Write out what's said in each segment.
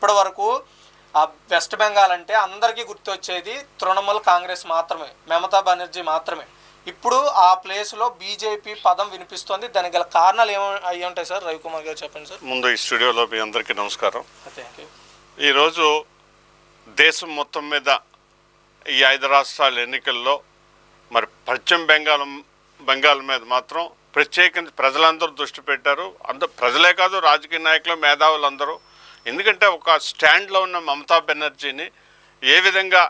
ఇప్పటి వరకు ఆ వెస్ట్ బెంగాల్ అంటే అందరికీ గుర్తొచ్చేది తృణమూల్ కాంగ్రెస్ మాత్రమే, మమతా బెనర్జీ మాత్రమే. ఇప్పుడు ఆ ప్లేస్లో బీజేపీ పదం వినిపిస్తోంది. దానికి గల కారణాలు అయ్యి ఉంటాయి సార్? రవికుమార్ గారు చెప్పండి సార్. ముందు ఈ స్టూడియోలో మీ అందరికీ నమస్కారం. Thank you. ఈరోజు దేశం మొత్తం మీద ఈ 5 రాష్ట్రాల ఎన్నికల్లో మరి పశ్చిమ బెంగాల్ మీద మాత్రం ప్రత్యేకించి ప్రజలందరూ దృష్టి పెట్టారు. ప్రజలే కాదు, రాజకీయ నాయకులు, మేధావులు అందరూ. ఎందుకంటే ఒక స్టాండ్లో ఉన్న మమతా బెనర్జీని ఏ విధంగా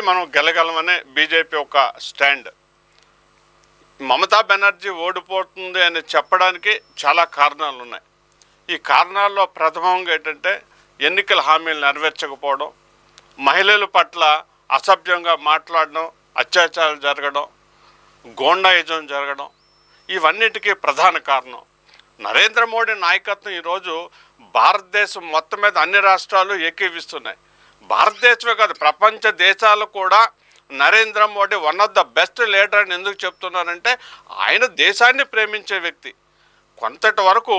మనం గెలగలమనే బీజేపీ ఒక స్టాండ్. మమతా బెనర్జీ ఓడిపోతుంది అని చెప్పడానికి చాలా కారణాలు ఉన్నాయి. ఈ కారణాల్లో ప్రథమంగా ఏంటంటే ఎన్నికల హామీలు నెరవేర్చకపోవడం, మహిళల పట్ల అసభ్యంగా మాట్లాడడం, అత్యాచారాలు జరగడం, గోండాయిజం జరగడం, ఇవన్నిటికీ ప్రధాన కారణం. నరేంద్ర మోడీ నాయకత్వం ఈరోజు భారతదేశం మొత్తం మీద అన్ని రాష్ట్రాలు ఏకీవిస్తున్నాయి. భారతదేశమే కాదు, ప్రపంచ దేశాలు కూడా Narendra Modi one of the best leader అని ఎందుకు చెప్తున్నారంటే ఆయన దేశాన్ని ప్రేమించే వ్యక్తి. కొంతటి వరకు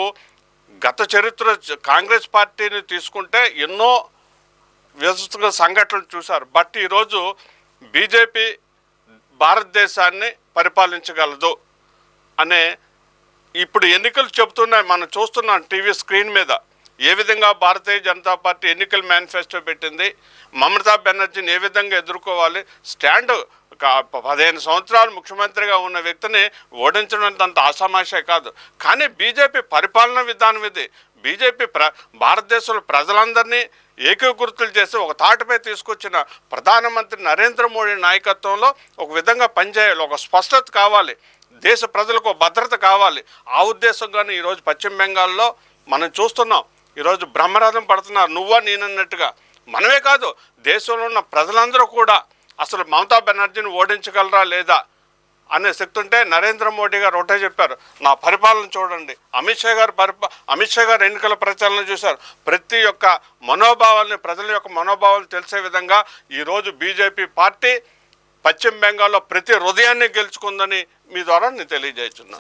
గత చరిత్ర కాంగ్రెస్ పార్టీని తీసుకుంటే ఎన్నో విస్తృత సంఘటనలు చూశారు. బట్ ఈరోజు బీజేపీ భారతదేశాన్ని పరిపాలించగలదు అనే ఇప్పుడు ఎన్నికలు చెబుతున్నాయి. మనం చూస్తున్నాం టీవీ స్క్రీన్ మీద ఏ విధంగా భారతీయ జనతా పార్టీ ఎన్నికల మేనిఫెస్టో పెట్టింది, మమతా బెనర్జీని ఏ విధంగా ఎదుర్కోవాలి. స్టాండ్ 15 సంవత్సరాలు ముఖ్యమంత్రిగా ఉన్న వ్యక్తిని ఓడించడం అంత ఆషామాషే కాదు. కానీ బీజేపీ పరిపాలన విధానం ఇది. బీజేపీ భారతదేశంలో ప్రజలందరినీ ఏకీకృతులు చేసి ఒక తాటిపై తీసుకొచ్చిన ప్రధానమంత్రి నరేంద్ర మోడీ నాయకత్వంలో ఒక విధంగా పనిచేయాలి. ఒక స్పష్టత కావాలి, దేశ ప్రజలకు భద్రత కావాలి. ఆ ఉద్దేశంగానే ఈరోజు పశ్చిమ బెంగాల్లో మనం చూస్తున్నాం. ఈరోజు బ్రహ్మరథం పడుతున్నారు, నువ్వా నేనన్నట్టుగా. మనమే కాదు, దేశంలో ఉన్న ప్రజలందరూ కూడా అసలు మమతా బెనర్జీని ఓడించగలరా లేదా అనే శక్తి ఉంటే నరేంద్ర మోడీ గారు ఒకటే చెప్పారు, నా పరిపాలన చూడండి. అమిత్ షా గారు ఎన్నికల ప్రచారంలో చూశారు. ప్రతి ఒక్క మనోభావాల్ని, ప్రజల యొక్క మనోభావాలు తెలిసే విధంగా ఈరోజు బీజేపీ పార్టీ పశ్చిమ బెంగాల్లో ప్రతి హృదయాన్ని గెలుచుకుందని మీ ద్వారా నేను తెలియజేస్తున్నాను.